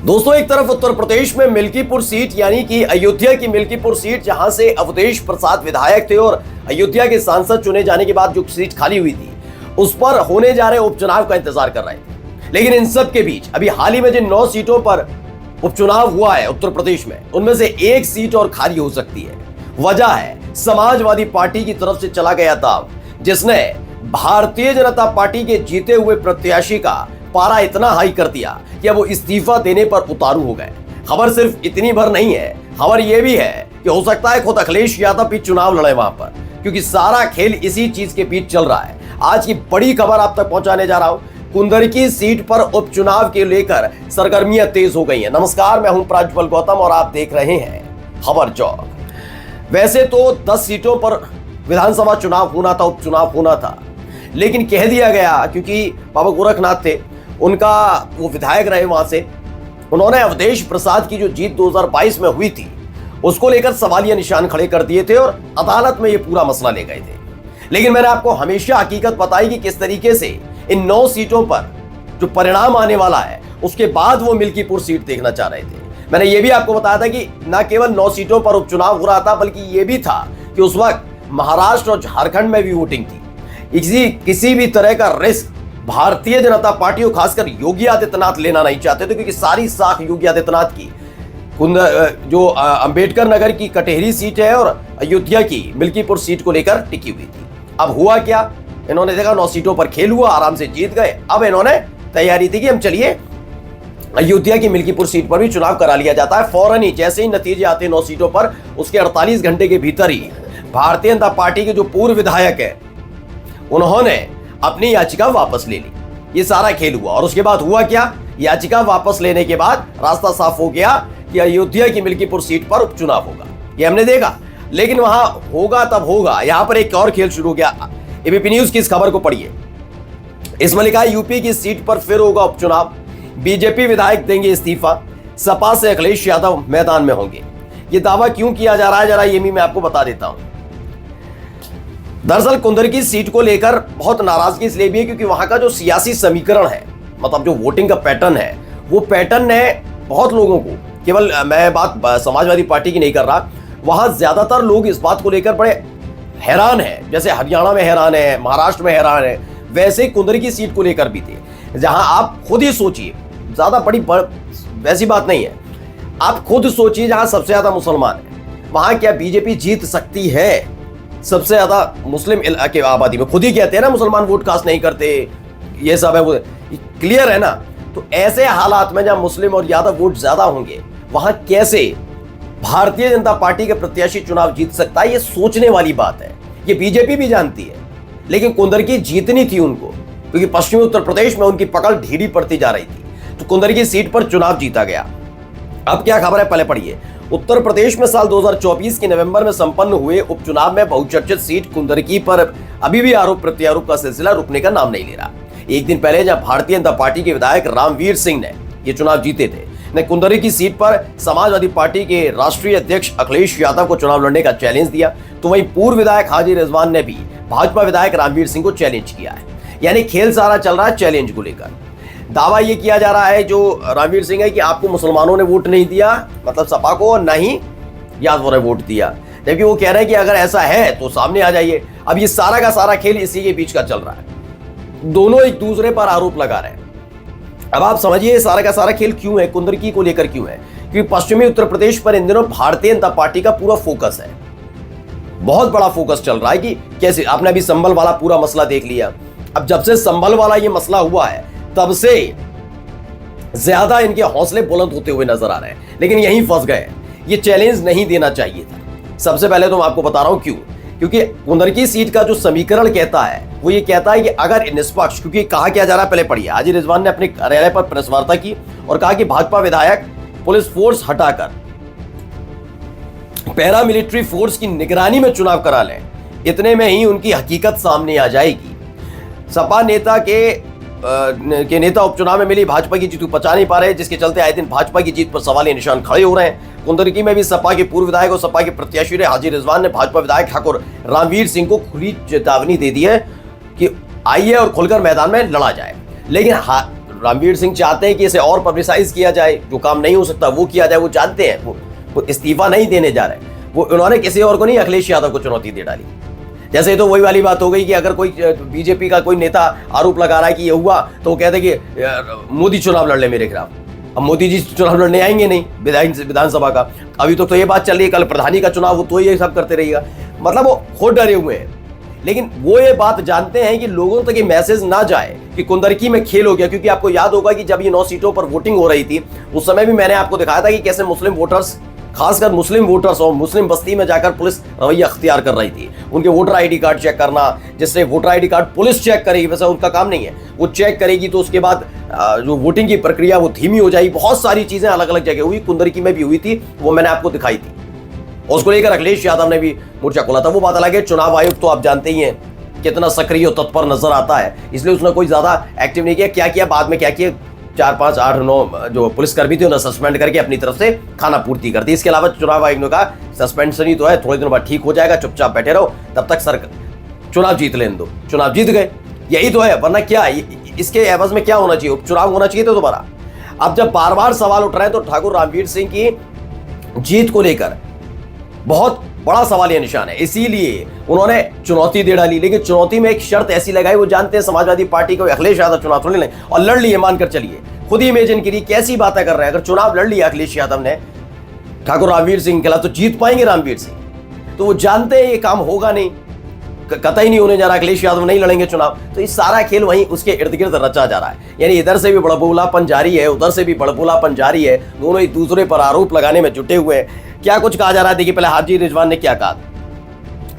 दोस्तों, एक तरफ उत्तर प्रदेश में मिल्कीपुर सीट यानी कि अयोध्या की मिल्कीपुर सीट, जहां से अवधेश प्रसाद विधायक थे और अयोध्या के सांसद चुने जाने के बाद जो सीट खाली हुई थी उस पर होने जा रहे उपचुनाव का इंतजार कर रहे थे। लेकिन इन सब के बीच अभी हाल ही में जिन 9 सीटों पर उपचुनाव हुआ है उत्तर प्रदेश में, उनमें से एक सीट और खाली हो सकती है। वजह है समाजवादी पार्टी की तरफ से चला गया दाव, जिसने भारतीय जनता पार्टी के जीते हुए प्रत्याशी का पारा इतना हाई कर दिया कि अब वो इस्तीफा देने पर उतारू हो गए। खबर सिर्फ इतनी भर नहीं है, खबर यह भी है कि हो सकता है खुद अखिलेश यादव भी चुनाव लड़े वहां पर, क्योंकि सारा खेल इसी चीज के बीच चल रहा है। आज की बड़ी खबर आप तक पहुंचाने जा रहा हूं। कुंदरकी सीट पर उपचुनाव के लेकर सरगर्मियां तेज हो गई हैं। नमस्कार, मैं हूं प्रज्वल गौतम और आप देख रहे हैं खबर चौक। वैसे तो 10 सीटों पर विधानसभा चुनाव होना था, उपचुनाव होना था, लेकिन कह दिया गया क्योंकि बाबा गोरखनाथ थे, उनका वो विधायक रहे वहां से, उन्होंने अवधेश प्रसाद की जो जीत 2022 में हुई थी उसको लेकर सवालिया निशान खड़े कर दिए थे और अदालत में ये पूरा मसला ले गए थे। लेकिन मैंने आपको हमेशा हकीकत बताई कि किस तरीके से इन 9 सीटों पर जो परिणाम आने वाला है उसके बाद वो मिल्कीपुर सीट देखना चाह रहे थे। मैंने ये भी आपको बताया था कि न केवल 9 सीटों पर उपचुनाव हो रहा था, बल्कि ये भी था कि उस वक्त महाराष्ट्र और झारखंड में भी वोटिंग थी। किसी भी तरह का रिस्क भारतीय जनता पार्टी और खासकर योगी आदित्यनाथ लेना नहीं चाहते थे, क्योंकि सारी साख योगी आदित्यनाथ की जो अंबेडकर नगर की कटेहरी सीट है और अयोध्या की मिल्कीपुर सीट को लेकर टिकी हुई थी। अब हुआ क्या, इन्होंने देखा 9 सीटों पर खेल हुआ, आराम से जीत गए। अब इन्होंने तैयारी थी कि हम चलिए अयोध्या की मिल्कीपुर सीट पर भी चुनाव करा लिया जाता है। फौरन ही जैसे ही नतीजे आते हैं 9 सीटों पर, उसके 48 घंटे के भीतर ही भारतीय जनता पार्टी के जो पूर्व विधायक है उन्होंने अपनी याचिका वापस ले ली। ये सारा खेल हुआ और उसके बाद हुआ क्या, याचिका वापस लेने के बाद रास्ता साफ हो गया कि अयोध्या की मिल्कीपुर सीट पर उपचुनाव होगा। ये हमने देखा, लेकिन वहां होगा तब होगा। यहां पर एक और खेल शुरू हो गया। एबीपी न्यूज की इस खबर को पढ़िए। इसमें लिखा है, यूपी की सीट पर फिर होगा उपचुनाव, बीजेपी विधायक देंगे इस्तीफा, सपा से अखिलेश यादव मैदान में होंगे। यह दावा क्यों किया जा रहा है, जरा ये भी मैं आपको बता देता हूं। दरअसल कुंदरकी सीट को लेकर बहुत नाराजगी इसलिए भी है क्योंकि वहां का जो सियासी समीकरण है, मतलब जो वोटिंग का पैटर्न है, वो पैटर्न ने बहुत लोगों को, केवल मैं बात समाजवादी पार्टी की नहीं कर रहा, वहां ज्यादातर लोग इस बात को लेकर बड़े हैरान है। जैसे हरियाणा में हैरान है, महाराष्ट्र में हैरान है, वैसे कुंदरकी सीट को लेकर भी थे। जहां आप खुद ही सोचिए, ज्यादा वैसी बात नहीं है, आप खुद सोचिए, जहां सबसे ज्यादा मुसलमान है वहां क्या बीजेपी जीत सकती है? सबसे ज्यादा मुस्लिम इलाके आबादी में, खुद ही कहते हैं ना मुसलमान वोट कास्ट नहीं करते, ये सब है, वो क्लियर है ना। तो ऐसे हालात में जहां मुस्लिम और यादव वोट ज्यादा होंगे, वहां कैसे भारतीय जनता पार्टी के प्रत्याशी चुनाव जीत सकता है? ये सोचने वाली बात है। ये बीजेपी भी जानती है, लेकिन कुंदरकी जीतनी थी उनको, क्योंकि पश्चिमी उत्तर प्रदेश में उनकी पकड़ ढीली पड़ती जा रही थी। तो कुंदरकी सीट पर चुनाव जीता गया। अब क्या खबर है, पहले पढ़िए। उत्तर प्रदेश में साल 2024 के नवंबर में संपन्न हुए उपचुनाव में बहुचर्चित सीट कुंदरकी पर अभी भी आरोप प्रत्यारोप का सिलसिला रुकने का नाम नहीं ले रहा। एक दिन पहले जब भारतीय जनता पार्टी के विधायक रामवीर सिंह ने ये चुनाव जीते थे, ने कुंदरकी सीट पर समाजवादी पार्टी के राष्ट्रीय अध्यक्ष अखिलेश यादव को चुनाव लड़ने का चैलेंज दिया, तो वहीं पूर्व विधायक हाजी रिजवान ने भी भाजपा विधायक रामवीर सिंह को चैलेंज किया है। यानी खेल सारा चल रहा है चैलेंज को लेकर। दावा यह किया जा रहा है जो रामवीर सिंह है कि आपको मुसलमानों ने वोट नहीं दिया, मतलब सपा को, नहीं यादवों ने वोट दिया, जबकि वो कह रहे हैं कि अगर ऐसा है तो सामने आ जाइए। अब ये सारा का सारा खेल इसी के बीच का चल रहा है, दोनों एक दूसरे पर आरोप लगा रहे हैं। अब आप समझिए सारा का सारा खेल क्यों है, कुंदरकी को लेकर क्यों है, क्योंकि पश्चिमी उत्तर प्रदेश पर इन दिनों भारतीय जनता पार्टी का पूरा फोकस है, बहुत बड़ा फोकस चल रहा है कि कैसे। आपने अभी संभल वाला पूरा मसला देख लिया। अब जब से संभल वाला ये मसला हुआ है तब से ज्यादा इनके हौसले बुलंद होते हुए नजर आ रहे हैं, लेकिन यहीं फंस गए। ये चैलेंज नहीं देना चाहिए था। सबसे पहले तो मैं आपको बता रहा हूं क्यों, क्योंकि कुंदरकी सीट का जो समीकरण कहता है वो ये कहता है कि अगर निष्पक्ष, क्योंकि कहा क्या जा रहा है, पहले पढ़िए। हाजी रिजवान ने अपने कार्यालय पर प्रेस वार्ता की और कहा कि भाजपा विधायक पुलिस फोर्स हटाकर पैरामिलिट्री फोर्स की निगरानी में चुनाव करा लें, इतने में ही उनकी हकीकत सामने आ जाएगी। सपा नेता के नेता उपचुनाव में मिली भाजपा की जीत को पचा नहीं पा रहे, जिसके चलते आए दिन भाजपा की जीत पर सवालिया निशान खड़े हो रहे हैं। कुंदरकी में भी सपा के पूर्व विधायक और सपा के प्रत्याशी रहे हाजी रिजवान ने भाजपा विधायक ठाकुर रामवीर सिंह को खुली चेतावनी दे दी है कि आइए और खुलकर मैदान में लड़ा जाए। लेकिन रणवीर सिंह चाहते हैं कि इसे और पब्लिसाइज किया जाए, जो काम नहीं हो सकता वो किया जाए। वो जानते हैं वो इस्तीफा नहीं देने जा रहे। वो उन्होंने किसी और को नहीं, अखिलेश यादव को चुनौती दे डाली। जैसे तो वही वाली बात हो गई कि अगर कोई बीजेपी का कोई नेता आरोप लगा रहा है कि ये हुआ, तो वो कहते हैं कि मोदी चुनाव लड़ ले मेरे खिलाफ। अब मोदी जी चुनाव लड़ने आएंगे नहीं विधानसभा का। अभी तो ये बात चल रही है, कल प्रधानी का चुनाव हो तो ये सब करते रहिएगा। मतलब वो खुद डरे हुए हैं, लेकिन वो ये बात जानते हैं कि लोगों तक ये मैसेज ना जाए कि कुंदरकी में खेल हो गया। क्योंकि आपको याद होगा कि जब ये 9 सीटों पर वोटिंग हो रही थी, उस समय भी मैंने आपको दिखाया था कि कैसे मुस्लिम वोटर्स, खासकर मुस्लिम वोटर्स और मुस्लिम बस्ती में जाकर पुलिस रवैया अख्तियार कर रही थी। उनके वोटर आईडी कार्ड चेक करना, जिससे voter ID card police check करेगी, वैसे उनका काम नहीं है, वो चेक करेगी तो उसके बाद जो वोटिंग की प्रक्रिया वो धीमी हो जाएगी। बहुत सारी चीजें अलग अलग जगह हुई, कुंदरकी में भी हुई थी, वो मैंने आपको दिखाई थी। और उसको लेकर अखिलेश यादव ने भी मोर्चा खोला था। वो बात अलग है, चुनाव आयोग तो आप जानते ही हैं कितना सक्रिय और तत्पर नजर आता है, इसलिए उसने कोई ज्यादा एक्टिव नहीं किया। क्या किया बाद में, क्या किया, 4, 5, 8, 9 जो पुलिसकर्मी थे उन्हें सस्पेंड करके अपनी तरफ से खाना पूर्ति कर दी। इसके अलावा चुनाव आयोग ने कहा सस्पेंशन ही तो है, थोड़े दिनों बाद ठीक हो जाएगा, चुपचाप बैठे रहो, तब तक सर चुनाव जीत लेने दो। चुनाव जीत गए, यही तो है। वरना क्या, इसके एवज में क्या होना चाहिए, उपचुनाव होना चाहिए था दोबारा। अब जब बार बार सवाल उठ रहे हैं तो ठाकुर रणवीर सिंह की जीत को लेकर बहुत बड़ा सवाल या निशान है, इसीलिए उन्होंने चुनौती दे डाली। लेकिन चुनौती में एक शर्त ऐसी लगाई, वो जानते हैं समाजवादी पार्टी को अखिलेश यादव चुनाव थोड़ी लें, और लड़ लिए, मानकर चलिए, खुद ही इमेजिन करिए कैसी बातें कर रहे हैं। अगर चुनाव लड़ लिया अखिलेश यादव ने ठाकुर रणवीर सिंह के खिलाफ, तो जीत पाएंगे रणवीर सिंह। तो वो जानते हैं ये काम होगा नहीं, कतई नहीं होने जा रहा, अखिलेश यादव नहीं लड़ेंगे चुनाव। तो ये सारा खेल वहीं उसके इर्द गिर्द रचा जा रहा है। यानी इधर से भी बड़बोलापन जारी है, उधर से भी बड़बोलापन जारी है, दोनों एक दूसरे पर आरोप लगाने में जुटे हुए हैं। क्या कुछ कहा जा रहा है, देखिए पहले हाजी रिजवान ने क्या कहा,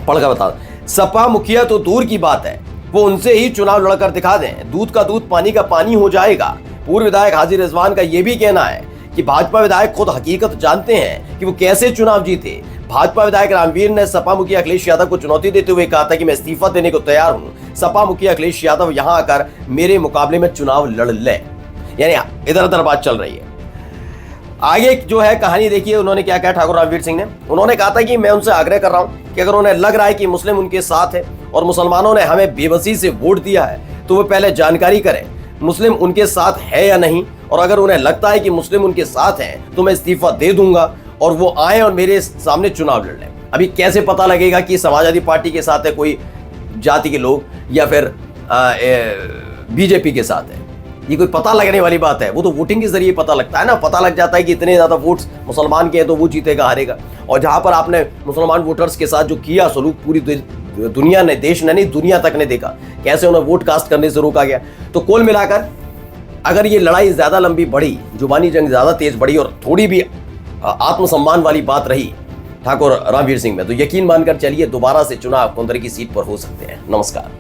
पढ़कर बता। सपा मुखिया तो दूर की बात है, वो उनसे ही चुनाव लड़कर दिखा दें, दूध का दूध पानी का पानी हो जाएगा। पूर्व विधायक हाजी रिजवान का यह भी कहना है कि भाजपा विधायक खुद हकीकत जानते हैं कि वो कैसे चुनाव जीते। भाजपा विधायक रणवीर ने सपा मुखिया अखिलेश यादव को चुनौती देते हुए कहा था कि मैं इस्तीफा देने को तैयार हूं, सपा मुखिया अखिलेश यादव यहां आकर मेरे मुकाबले में चुनाव लड़ ले। यानी इधर उधर बात चल रही है। आगे जो है कहानी देखिए, उन्होंने क्या कहा ठाकुर रणवीर सिंह ने। उन्होंने कहा था कि मैं उनसे आग्रह कर रहा हूं कि अगर उन्हें लग रहा है कि मुस्लिम उनके साथ है और मुसलमानों ने हमें बेबसी से वोट दिया है, तो वो पहले जानकारी करें मुस्लिम उनके साथ है या नहीं। और अगर उन्हें लगता है कि मुस्लिम उनके साथ हैं तो मैं इस्तीफा दे दूंगा और वो आए और मेरे सामने चुनाव लड़ लें। अभी कैसे पता लगेगा कि समाजवादी पार्टी के साथ है कोई जाति के लोग या फिर बीजेपी के साथ है, ये कोई पता लगने वाली बात है। वो तो वोटिंग के जरिए पता लगता है ना, पता लग जाता है कि इतने ज्यादा वोट्स मुसलमान के हैं तो वो जीतेगा हारेगा। और जहां पर आपने मुसलमान वोटर्स के साथ जो किया सलूक, पूरी दुनिया ने, देश ने नहीं दुनिया तक ने देखा कैसे उन्हें वोट कास्ट करने से रोका गया। तो कुल मिलाकर अगर ये लड़ाई ज्यादा लंबी बढ़ी, जुबानी जंग ज्यादा तेज बढ़ी और थोड़ी भी आत्मसम्मान वाली बात रही ठाकुर रणवीर सिंह में, तो यकीन मानकर चलिए दोबारा से चुनाव कुंदरकी सीट पर हो सकते हैं। नमस्कार।